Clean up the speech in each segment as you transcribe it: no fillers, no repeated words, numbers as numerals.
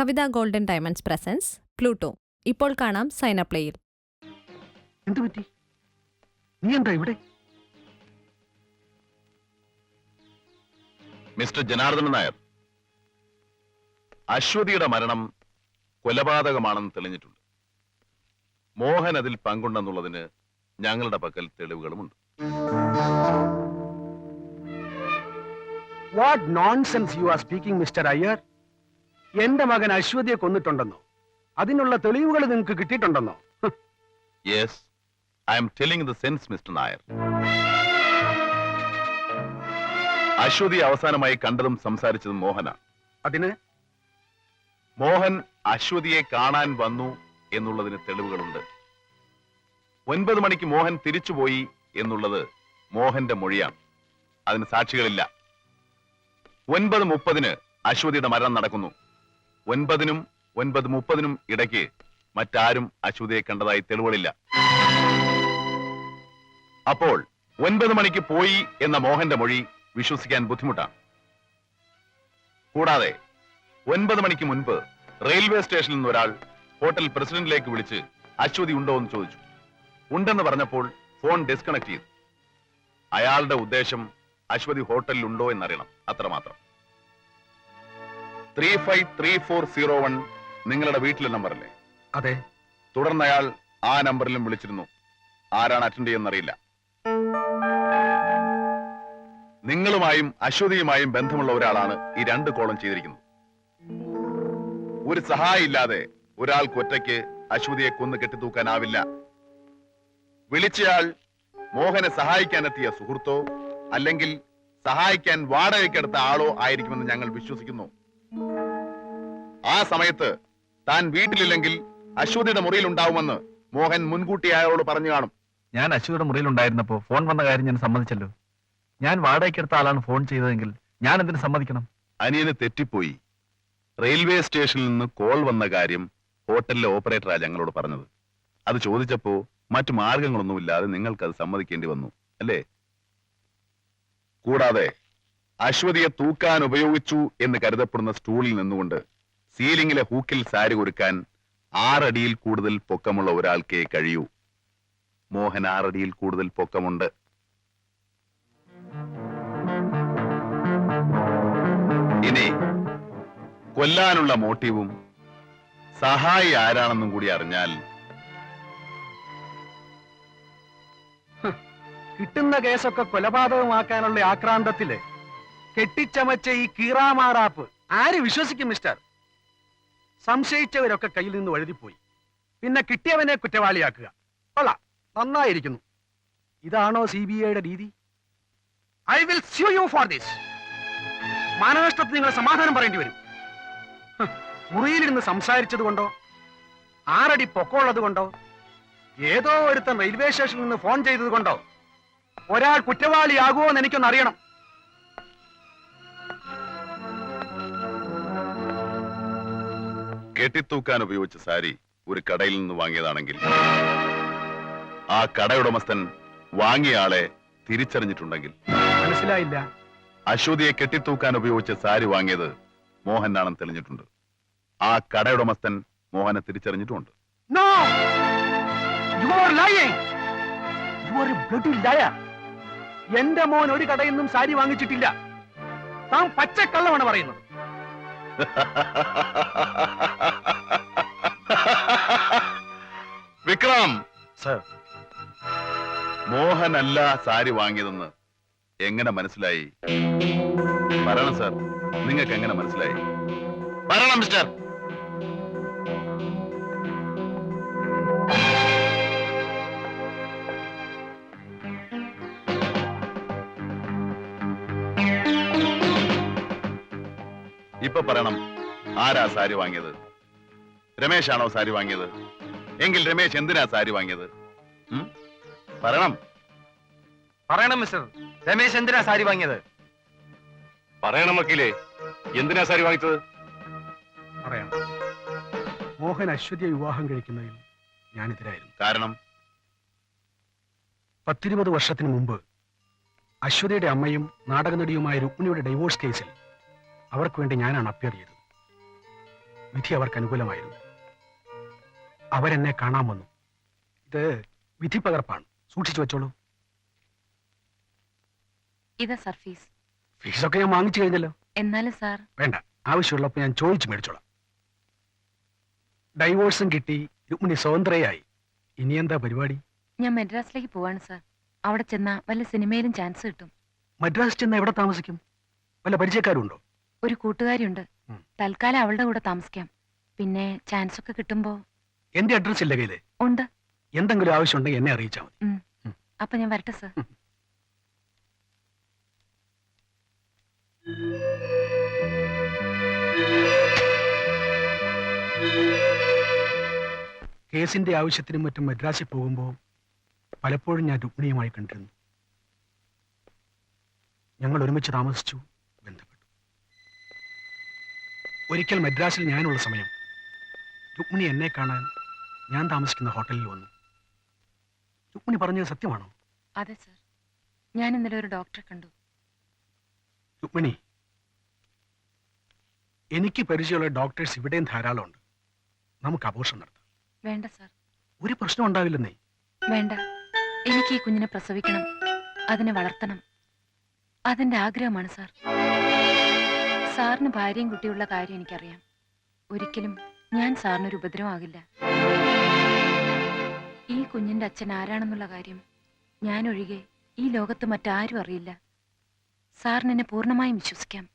കവിത golden diamonds presence Pluto. ഇപ്പോൾ കാണാം സൈന പ്ലേയിൽ. എന്തുപറ്റി? നീ എന്താ ഇവിടെ? മിസ്റ്റർ ജനാർദ്ദനൻ നായർ, അശ്വതിയുടെ മരണം കൊലപാതകമാണെന്ന് തെളിഞ്ഞിട്ടുണ്ട്. മോഹൻ അതിൽ പങ്കുണ്ടെന്നുള്ളതിന് ഞങ്ങളുടെ പക്കൽ തെളിവുകളുമുണ്ട്. What nonsense you are speaking mister Iyer. എന്റെ മകൻ അശ്വതിയെ കൊന്നിട്ടുണ്ടെന്നോ? അതിനുള്ള തെളിവുകൾ നിങ്ങൾക്ക് കിട്ടിയിട്ടുണ്ടെന്നോ? Yes, I'm telling the sense mister Nair. Ashwathi അവസാനമായി കണ്ടതും സംസാരിച്ചതും മോഹനാണ്. അതിന് മോഹൻ അശ്വതിയെ കാണാൻ വന്നു എന്നുള്ളതിന് തെളിവുകളുണ്ട്. 9 മണിക്ക് മോഹൻ തിരിച്ചുപോയി എന്നുള്ളത് മോഹന്റെ മൊഴിയാണ്. അതിന് സാക്ഷികളില്ല. 9:30 അശ്വതിയുടെ മരണം നടക്കുന്നു. 9-നും 9:30-നും ഇടയ്ക്ക് മറ്റാരും അശ്വതിയെ കണ്ടതായി തെളിവുകളില്ല. അപ്പോൾ 9 മണിക്ക് പോയി എന്ന മോഹന്റെ മൊഴി വിശ്വസിക്കാൻ ബുദ്ധിമുട്ടാണ്. കൂടാതെ 9 മണിക്ക് മുൻപ് റെയിൽവേ സ്റ്റേഷനിൽ നിന്ന് ഒരാൾ ഹോട്ടൽ പ്രസിഡന്റിലേക്ക് വിളിച്ച് അശ്വതി ഉണ്ടോ എന്ന് ചോദിച്ചു. ഉണ്ടെന്ന് പറഞ്ഞപ്പോൾ ഫോൺ ഡിസ്കണക്ട് ചെയ്തു. അയാളുടെ ഉദ്ദേശം അശ്വതി ഹോട്ടലിൽ ഉണ്ടോ എന്നറിയണം, അത്രമാത്രം. 353401 നിങ്ങളുടെ വീട്ടിലെ നമ്പറല്ലേ? അതെ. തുടർന്ന് അയാൾ ആ നമ്പറിലും വിളിച്ചിരുന്നു. ആരാണ് അറ്റൻഡ് ചെയ്യുന്നറിയില്ല. നിങ്ങളുമായും അശ്വതിയുമായും ബന്ധമുള്ള ഒരാളാണ് ഈ 2 കോളും ചെയ്തിരിക്കുന്നത്. ഒരു സഹായം ഇല്ലാതെ ഒരാൾക്ക് ഒറ്റയ്ക്ക് അശ്വതിയെ കൊന്നു കെട്ടിത്തൂക്കാനാവില്ല. വിളിച്ചയാൾ മോഹനെ സഹായിക്കാനെത്തിയ സുഹൃത്തോ അല്ലെങ്കിൽ സഹായിക്കാൻ വാടകയ്ക്കെടുത്ത ആളോ ആയിരിക്കുമെന്ന് ഞങ്ങൾ വിശ്വസിക്കുന്നു. ആ സമയത്ത് താൻ വീട്ടിലില്ലെങ്കിൽ അശ്വതിയുടെ മുറിയിൽ ഉണ്ടാവുമെന്ന് മോഹൻ മുൻകൂട്ടി അയാളോട് പറഞ്ഞു കാണും. ഞാൻ അശ്വതിയുടെ മുറിയിൽ ഉണ്ടായിരുന്നപ്പോ ഫോൺ വന്ന കാര്യം ഞാൻ സമ്മതിച്ചല്ലോ. ഞാൻ വാടകയ്ക്കെടുത്ത ആളാണ് ഫോൺ ചെയ്തതെങ്കിൽ ഞാൻ എന്തിനു സമ്മതിക്കണം? അനിയന് തെറ്റിപ്പോയി. റെയിൽവേ സ്റ്റേഷനിൽ നിന്ന് കോൾ വന്ന കാര്യം ഹോട്ടലിലെ ഓപ്പറേറ്ററാ ഞങ്ങളോട് പറഞ്ഞത്. അത് ചോദിച്ചപ്പോ മറ്റു മാർഗങ്ങളൊന്നുമില്ലാതെ നിങ്ങൾക്കത് സമ്മതിക്കേണ്ടി വന്നു അല്ലേ? കൂടാതെ അശ്വതിയെ തൂക്കാൻ ഉപയോഗിച്ചു എന്ന് കരുതപ്പെടുന്ന സ്റ്റൂളിൽ നിന്നുകൊണ്ട് സീലിംഗിലെ ഹൂക്കിൽ സാരി ഒരുക്കാൻ 6 അടിയിൽ കൂടുതൽ പൊക്കമുള്ള ഒരാൾക്കേ കഴിയൂ. മോഹൻ 6 അടിയിൽ കൂടുതൽ പൊക്കമുണ്ട്. ഇനി കൊല്ലാനുള്ള മോട്ടീവും സഹായി ആരാണെന്നും കൂടി അറിഞ്ഞാൽ കിട്ടുന്ന കേസൊക്കെ കൊലപാതകമാക്കാനുള്ള ആക്രാന്തത്തില് കെട്ടിച്ചമച്ച ഈ കീറാമാറാപ്പ് ആര് വിശ്വസിക്കും മിസ്റ്റർ? സംശയിച്ചവരൊക്കെ കയ്യിൽ നിന്ന് വഴുതിപ്പോയി. പിന്നെ കിട്ടിയവനെ കുറ്റവാളിയാക്കുക. കൊള്ളാം, നന്നായിരിക്കുന്നു. ഇതാണോ CBIയുടെ രീതി? I will sue you for this. മാനനഷ്ടത്തിന് നിങ്ങൾ സമാധാനം പറയേണ്ടി വരും. മുറിയിലിരുന്ന് സംസാരിച്ചത് കൊണ്ടോ 6 അടി പൊക്കമുള്ളത് കൊണ്ടോ ഏതോ ഒരുത്തൻ റെയിൽവേ സ്റ്റേഷനിൽ നിന്ന് ഫോൺ ചെയ്തത് കൊണ്ടോ ഒരാൾ കുറ്റവാളിയാകുമോ എന്ന് എനിക്കൊന്ന് അറിയണം. കെട്ടിത്തൂക്കാൻ ഉപയോഗിച്ച സാരി ഒരു കടയിൽ നിന്ന് വാങ്ങിയതാണെങ്കിൽ ആ കടയുടമസ്ഥൻ വാങ്ങിയ ആളെ തിരിച്ചറിഞ്ഞിട്ടുണ്ടെങ്കിൽ? മനസ്സിലായില്ല. അശ്വതിയെ കെട്ടിത്തൂക്കാൻ ഉപയോഗിച്ച സാരി വാങ്ങിയത് മോഹനാണെന്ന് തെളിഞ്ഞിട്ടുണ്ട്. ആ കടയുടമസ്ഥൻ മോഹനെ തിരിച്ചറിഞ്ഞിട്ടുമുണ്ട്. No! You are lying! You are a bloody liar! എന്റെ മോൻ ഒരു കടയിൽ നിന്നും സാരി വാങ്ങിച്ചിട്ടില്ല. താൻ പച്ചക്കള്ളമാണ് പറയുന്നത്. വിക്രം സർ, മോഹനല്ല സാരി വാങ്ങിയതെന്ന് എങ്ങനെ മനസ്സിലായി? പറയണം സാർ, നിങ്ങൾക്ക് എങ്ങനെ മനസ്സിലായി? പറയണം മിസ്റ്റർ. ഇപ്പൊ പറയണം, ആരാ സാരി വാങ്ങിയത്? രമേശാണോ സാരി വാങ്ങിയത്? എങ്കിൽ രമേശ് എന്തിനാ സാരി വാങ്ങിയത്? പറയണം. പറയണം മിസ്റ്റർ, രമേശ് എന്തിനാ സാരി വാങ്ങിയത്? പറയണം വക്കീലേ, എന്തിനാ സാരി വാങ്ങിച്ചത്? പറയാം. മോഹൻ അശ്വതിയെ വിവാഹം കഴിക്കുന്നതിൽ ഞാനെതിരായിരുന്നു. കാരണം 10-20 വർഷത്തിന് മുമ്പ് അശ്വതിയുടെ അമ്മയും നാടകനടിയുമായ രുക്മിണിയുടെ ഡൈവോഴ്സ് കേസിൽ അവർക്ക് വേണ്ടി ഞാനാണ് അപ്പിയർ ചെയ്തത്. വിധി അവർക്ക് അനുകൂലമായിരുന്നു. അവരെന്നെ കാണാൻ വന്നു. ഇത് വിധി പകർപ്പാണ്, സൂക്ഷിച്ചു വെച്ചോളൂ. ഇതാ സർ ഫീസ്. ഫീസൊക്കെ ഞാൻ വാങ്ങിച്ചു കഴിഞ്ഞല്ലോ. എന്നാലും സാർ. വേണ്ട, ആവശ്യമുള്ളപ്പോൾ ഞാൻ ചോദിച്ചു മേടിച്ചോളാം. ഡൈവോഴ്സും കിട്ടി, രുക്മിണി സ്വതന്ത്രയായി. ഇനി എന്താ പരിപാടി? ഞാൻ മദ്രാസിലേക്ക് പോവാണ് സാർ. അവിടെ ചെന്നാ വല്ല സിനിമയിലും ചാൻസ് കിട്ടും. മദ്രാസ് ചെന്ന എവിടെ താമസിക്കും? വല്ല പരിചയക്കാരും ഉണ്ടോ? ഒരു കൂട്ടുകാരിയുണ്ട്. തൽക്കാലം അവളുടെ കൂടെ താമസിക്കാം. പിന്നെ ചാൻസ് ഒക്കെ കിട്ടുമ്പോ. എന്റെ അഡ്രസ് ഇല്ല കയ്യില്? ഉണ്ട്. എന്തെങ്കിലും ആവശ്യമുണ്ടെങ്കിൽ എന്നെ അറിയിച്ചാൽ മതി. അപ്പൊ ഞാൻ വരട്ടെ സാർ. കേസിന്റെ ആവശ്യത്തിനും മറ്റും മദ്രാസിൽ പോകുമ്പോൾ പലപ്പോഴും ഞാൻ രുക്മിണിയുമായി കണ്ടിരുന്നു. ഞങ്ങൾ ഒരുമിച്ച് താമസിച്ചു, ബന്ധപ്പെട്ടു. ഒരിക്കൽ മദ്രാസിൽ ഞാനുള്ള സമയം രുക്മിണി എന്നെ കാണാൻ ഞാൻ താമസിക്കുന്ന ഹോട്ടലിൽ വന്നു. രുക്മിണി പറഞ്ഞത് സത്യമാണോ? അതെ സാർ. ഞാൻ ഇന്നലെ ഒരു ഡോക്ടറെ കണ്ടു. രുക്മിണി, എനിക്ക് പരിചയമുള്ള ഡോക്ടേഴ്സ് ഇവിടെയും ധാരാളമുണ്ട്. നമുക്ക് അബോർഷൻ നടത്താം. വേണ്ട സാർ. ഒരു പ്രശ്നം ഉണ്ടാവില്ലെന്നേ. വേണ്ട. എനിക്ക് ഈ കുഞ്ഞിനെ പ്രസവിക്കണം, അതിനെ വളർത്തണം. അതെന്റെ ആഗ്രഹമാണ് സാർ. സാറിന് ഭാര്യയും കുട്ടിയുള്ള കാര്യം എനിക്കറിയാം. ഒരിക്കലും ഞാൻ സാറിനൊരു ഉപദ്രവമാകില്ല. ഈ കുഞ്ഞിന്റെ അച്ഛൻ ആരാണെന്നുള്ള കാര്യം ഞാൻ ഒഴികെ ഈ ലോകത്ത് മറ്റാരും അറിയില്ല. സാറിന് എന്നെ പൂർണ്ണമായും വിശ്വസിക്കാം.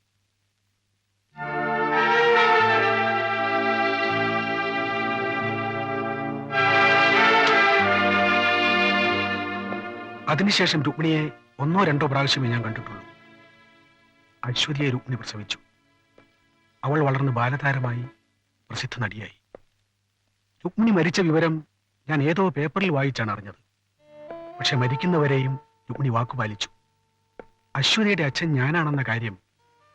അതിനുശേഷം രുക്മിണിയെ 1 or 2 പ്രാവശ്യമേ ഞാൻ കണ്ടിട്ടുള്ളൂ. അശ്വതിയെ രുക്മിണി പ്രസവിച്ചു. അവൾ വളർന്ന് ബാലതാരമായി, പ്രസിദ്ധ നടിയായി. രുക്മിണി മരിച്ച വിവരം ഞാൻ ഏതോ പേപ്പറിൽ വായിച്ചാണ് അറിഞ്ഞത്. പക്ഷെ മരിക്കുന്നവരെയും രുക്മിണി വാക്കുപാലിച്ചു. അശ്വതിയുടെ അച്ഛൻ ഞാനാണെന്ന കാര്യം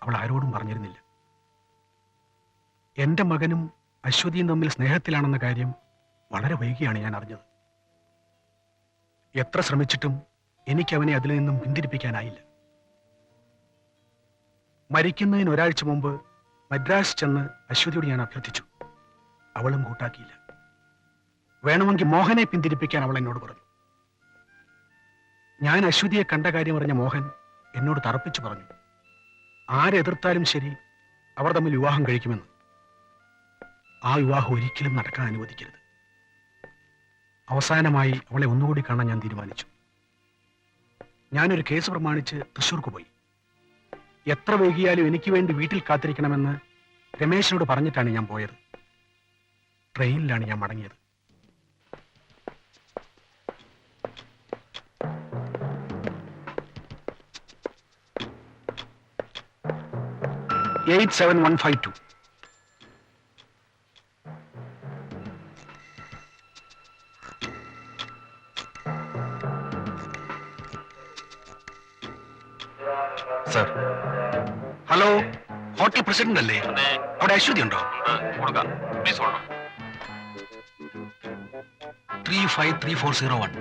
അവൾ ആരോടും പറഞ്ഞിരുന്നില്ല. എന്റെ മകനും അശ്വതിയും തമ്മിൽ സ്നേഹത്തിലാണെന്ന കാര്യം വളരെ വൈകിയാണ് ഞാൻ അറിഞ്ഞത്. എത്ര ശ്രമിച്ചിട്ടും എനിക്ക് അവനെ അതിൽ നിന്നും പിന്തിരിപ്പിക്കാനായില്ല. മരിക്കുന്നതിന് ഒരാഴ്ച മുമ്പ് മദ്രാസ് ചെന്ന് അശ്വതിയോട് ഞാൻ അഭ്യർത്ഥിച്ചു. അവളും കൂട്ടാക്കിയില്ല. വേണമെങ്കിൽ മോഹനെ പിന്തിരിപ്പിക്കാൻ അവൾ എന്നോട് പറഞ്ഞു. ഞാൻ അശ്വതിയെ കണ്ട കാര്യം അറിഞ്ഞ മോഹൻ എന്നോട് തറപ്പിച്ചു പറഞ്ഞു, ആരെതിർത്താലും ശരി അവർ തമ്മിൽ വിവാഹം കഴിക്കുമെന്ന്. ആ വിവാഹം ഒരിക്കലും നടക്കാൻ അനുവദിക്കരുത്. അവസാനമായി അവളെ ഒന്നുകൂടി കാണാൻ ഞാൻ തീരുമാനിച്ചു. ഞാനൊരു കേസ് പ്രമാണിച്ച് തൃശ്ശൂർക്ക് പോയി. എത്ര വൈകിയാലും എനിക്ക് വേണ്ടി വീട്ടിൽ കാത്തിരിക്കണമെന്ന് രമേശിനോട് പറഞ്ഞിട്ടാണ് ഞാൻ പോയത്. ട്രെയിനിലാണ് ഞാൻ മടങ്ങിയത്. $87152. സർ. ഹലോ, ഹോട്ടൽ പ്രസിഡന്റ് അല്ലേ? അവിടെ അശ്വതി ഉണ്ടോ? 353401.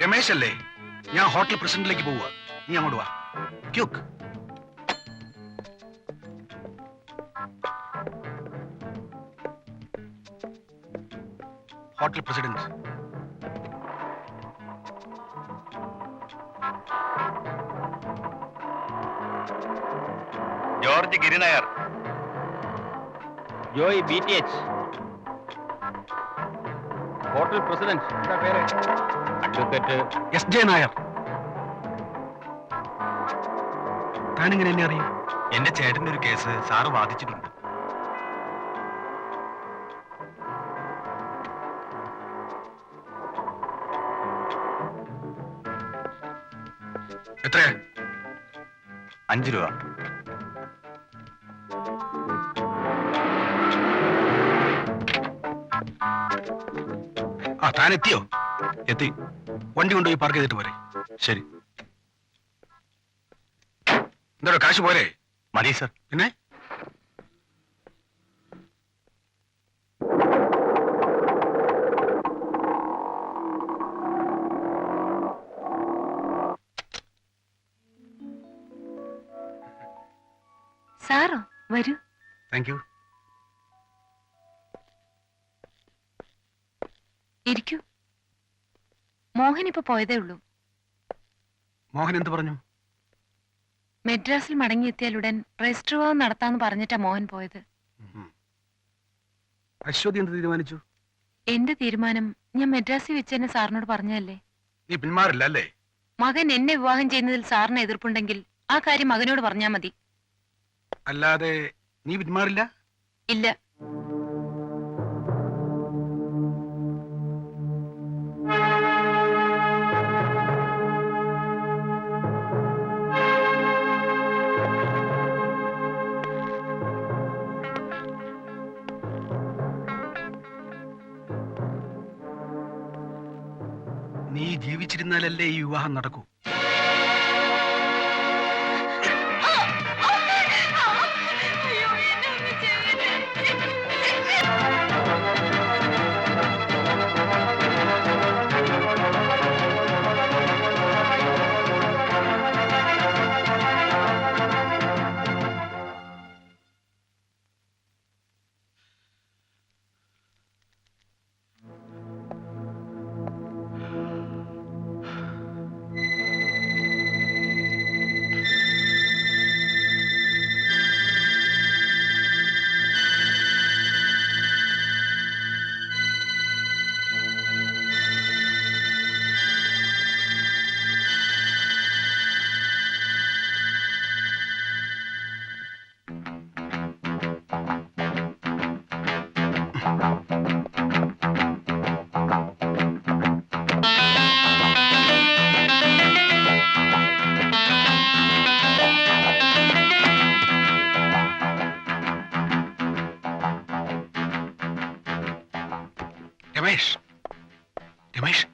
രമേശ് അല്ലേ? ഞാൻ ഹോട്ടൽ പ്രസിഡന്റിലേക്ക് പോവുക. നീ അങ്ങോട്ട് വാ. Quake. Hotel president. George ഗിരിനായർ. Joy BTH. Hotel president. Advocate SJ Nair. താനിങ്ങനെ എന്നെ അറിയും? എന്റെ ചേട്ടന്റെ ഒരു കേസ് സാറ് വാദിച്ചിട്ടുണ്ട്. എത്രയാ? 5 രൂപ. ആ, താൻ എത്തിയോ? എത്തി. വണ്ടി കൊണ്ടുപോയി പാർക്ക് ചെയ്തിട്ട് പോരെ? ശരി. എന്തോ കാശ് പോരെ? മതി സർ. പിന്നെ വരൂ. Thank you. ഇരിക്കൂ. മോഹൻ ഇപ്പൊ പോയതേ ഉള്ളൂ. മോഹൻ എന്ത് പറഞ്ഞു? മെഡ്രാസിൽ മടങ്ങിയെത്തിയാലുടൻ രജിസ്റ്റർ വിവാഹം നടത്താന്ന് പറഞ്ഞിട്ടാ മോഹൻ പോയത്. അശ്വതി എന്ത് തീരുമാനിച്ചു? എന്റെ തീരുമാനം ഞാൻ മെഡ്രാസിൽ വെച്ച് തന്നെ സാറിനോട് പറഞ്ഞതല്ലേ. നീ പിന്മാറില്ല അല്ലേ? മകൻ എന്നെ വിവാഹം ചെയ്യുന്നതിൽ സാറിന് എതിർപ്പുണ്ടെങ്കിൽ ആ കാര്യം മകനോട് പറഞ്ഞാ മതി. അല്ലാതെ നീ പിന്മാറില്ല? ഇല്ല. നീ ജീവിച്ചിരുന്നാലല്ലേ ഈ വിവാഹം നടക്കൂ. രമേഷ്, രമേഷ്,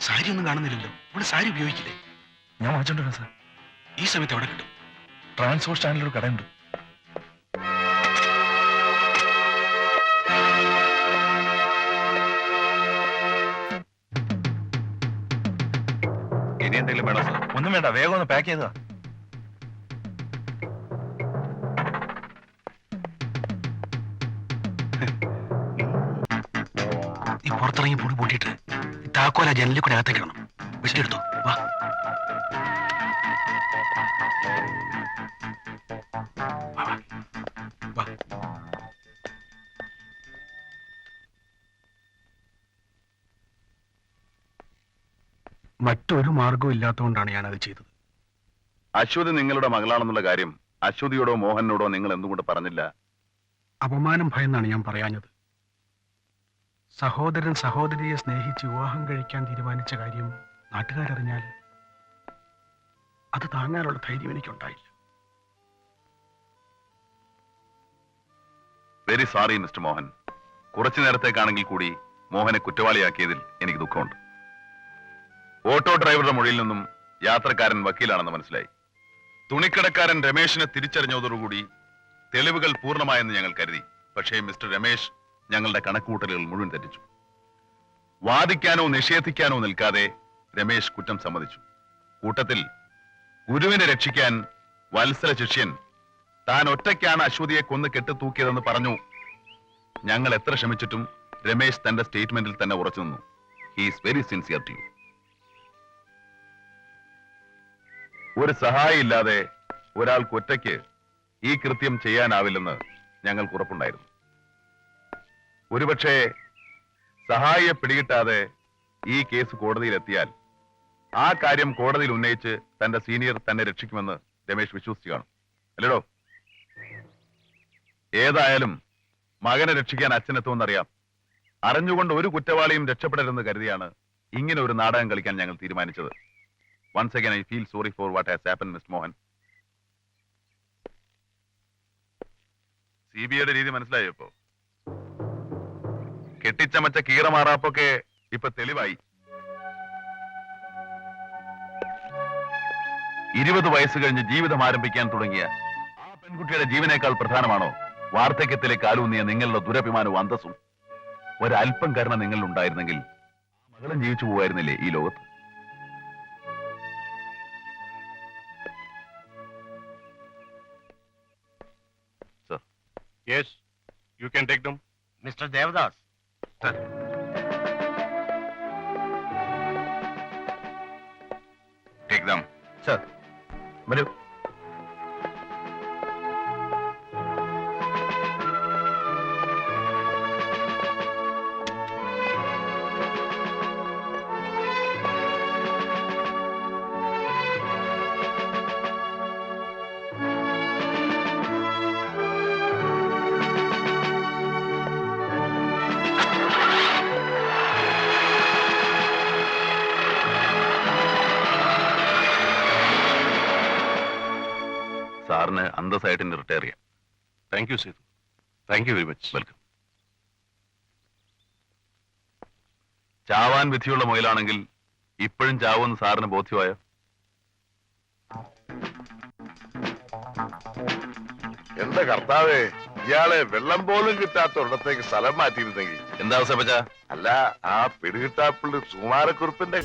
സാരി ഒന്നും കാണുന്നില്ലല്ലോ. ഇവിടെ സാരി ഉപയോഗിക്കില്ലേ? ഞാൻ വാങ്ങിച്ചോണ്ടിരുന്നു സാർ. ഈ സമയത്ത് എവിടെ കിട്ടും? ട്രാൻസ്പോർട്ട് സ്റ്റാൻഡിൽ ഒരു കടയുണ്ട്. ഇനി എന്തെങ്കിലും വേണം സാർ? ഒന്നും വേണ്ട, വേഗം ഒന്ന് പാക്ക് ചെയ്തതാ. നീ പുറത്തിറങ്ങി പൊടി പൊട്ടിയിട്ട് താക്കോല ജനലിൽ കൂടെ അകത്തേക്ക് ഇടണം. വെട്ടിയെടുത്തോ. വാ. വാ, വാ. വാ. മറ്റൊരു മാർഗവും ഇല്ലാത്തതുകൊണ്ടാണ് ഞാനത് ചെയ്തത്. അശ്വതി നിങ്ങളുടെ മകളാണെന്നുള്ള കാര്യം അശ്വതിയോടോ മോഹനോടോ നിങ്ങൾ എന്തുകൊണ്ട് പറഞ്ഞില്ല? അപമാനം ഭയന്നാണ് ഞാൻ പറയാഞ്ഞത്. സഹോദരൻ സഹോദരിയെ സ്നേഹിച്ച് വിവാഹം കഴിക്കാൻ തീരുമാനിച്ച കാര്യം നാട്ടുകാരറിഞ്ഞാൽ അത് താങ്ങാനുള്ള ധൈര്യം എനിക്കുണ്ടായില്ല. Very sorry mister Mohan. കുറച്ചു നേരത്തേക്കാണെങ്കിൽ കൂടി മോഹനെ കുറ്റവാളിയാക്കിയതിൽ എനിക്ക് ദുഃഖമുണ്ട്. ഓട്ടോ ഡ്രൈവറുടെ മൊഴിയിൽ നിന്നും യാത്രക്കാരൻ വക്കീലാണെന്ന് മനസ്സിലായി. തുണിക്കടക്കാരൻ രമേശിനെ തിരിച്ചറിഞ്ഞതോടുകൂടി തെളിവുകൾ പൂർണ്ണമായെന്ന് ഞങ്ങൾ കരുതി. പക്ഷേ മിസ്റ്റർ രമേശ് ഞങ്ങളുടെ കണക്കുകൂട്ടലുകൾ മുഴുവൻ തെറ്റിച്ചു. വാദിക്കാനോ നിഷേധിക്കാനോ നിൽക്കാതെ രമേശ് കുറ്റം സമ്മതിച്ചു. കൂട്ടത്തിൽ ഗുരുവിനെ രക്ഷിക്കാൻ വത്സല ശിഷ്യൻ താൻ ഒറ്റയ്ക്കാണ് അശ്വതിയെ കൊന്ന് കെട്ടിത്തൂക്കിയതെന്ന് പറഞ്ഞു. ഞങ്ങൾ എത്ര ശ്രമിച്ചിട്ടും രമേശ് തന്റെ സ്റ്റേറ്റ്മെന്റിൽ തന്നെ ഉറച്ചു നിന്നു. He is very sincere to you. ഒരു സഹായി ഇല്ലാതെ ഒരാൾക്ക് ഒറ്റയ്ക്ക് ഈ കൃത്യം ചെയ്യാനാവില്ലെന്ന് ഞങ്ങൾക്ക് ഉറപ്പുണ്ടായിരുന്നു. ഒരുപക്ഷെ സഹായിയെ പിടികിട്ടാതെ ഈ കേസ് കോടതിയിലെത്തിയാൽ ആ കാര്യം കോടതിയിൽ ഉന്നയിച്ച് തന്റെ സീനിയർ തന്നെ രക്ഷിക്കുമെന്ന് രമേശ് വിശ്വസിച്ചു കാണും. അല്ലടോ? ഏതായാലും മകനെ രക്ഷിക്കാൻ അച്ഛനെത്തുമെന്നറിയാം. അറിഞ്ഞുകൊണ്ട് ഒരു കുറ്റവാളിയും രക്ഷപ്പെടരുതെന്ന് കരുതിയാണ് ഇങ്ങനെ ഒരു നാടകം കളിക്കാൻ ഞങ്ങൾ തീരുമാനിച്ചത്. Once again, I feel sorry for what has happened, Mr. Mohan. CBIയുടെ രീതി മനസ്സിലായോ ഇപ്പോ? കെട്ടിച്ചമച്ച കീറമാറാപ്പൊക്കെ ഇപ്പൊ തെളിവായി. 20 വയസ്സ് കഴിഞ്ഞ് ജീവിതം ആരംഭിക്കാൻ തുടങ്ങിയ ആ പെൺകുട്ടിയുടെ ജീവനേക്കാൾ പ്രധാനമാണോ വാർദ്ധക്യത്തിലെ കാലൂന്നിയ നിങ്ങളുടെ ദുരഭിമാനവും അന്തസ്സും? ഒരല്പം കരുണ നിങ്ങളിൽ ഉണ്ടായിരുന്നെങ്കിൽ മകളും ജീവിച്ചു പോവായിരുന്നില്ലേ ഈ ലോകത്ത്? Sir. Yes you can take them. Mister Devadas. Take them. Sir വരൂ. സാറിന് അന്തസ്സായിട്ട് റിട്ടയർ ചെയ്യാം. Thank you Sethu. Thank you very much. Welcome. ചാവാൻ വിധിയുള്ള മുയലാണെങ്കിൽ ഇപ്പോഴും ചാവുമെന്ന് സാറിന് ബോധ്യമായോ? എന്റെ കർത്താവേ, ഇയാളെ വെള്ളം പോലും കിട്ടാത്ത ഒരിടത്തേക്ക് സ്ഥലം മാറ്റിയിരുന്നെങ്കിൽ. എന്താ അവസ്ഥ പച്ച? അല്ല, ആ പിടികിട്ടാപ്പിള്ളി സുകുമാരക്കുറിപ്പിന്റെ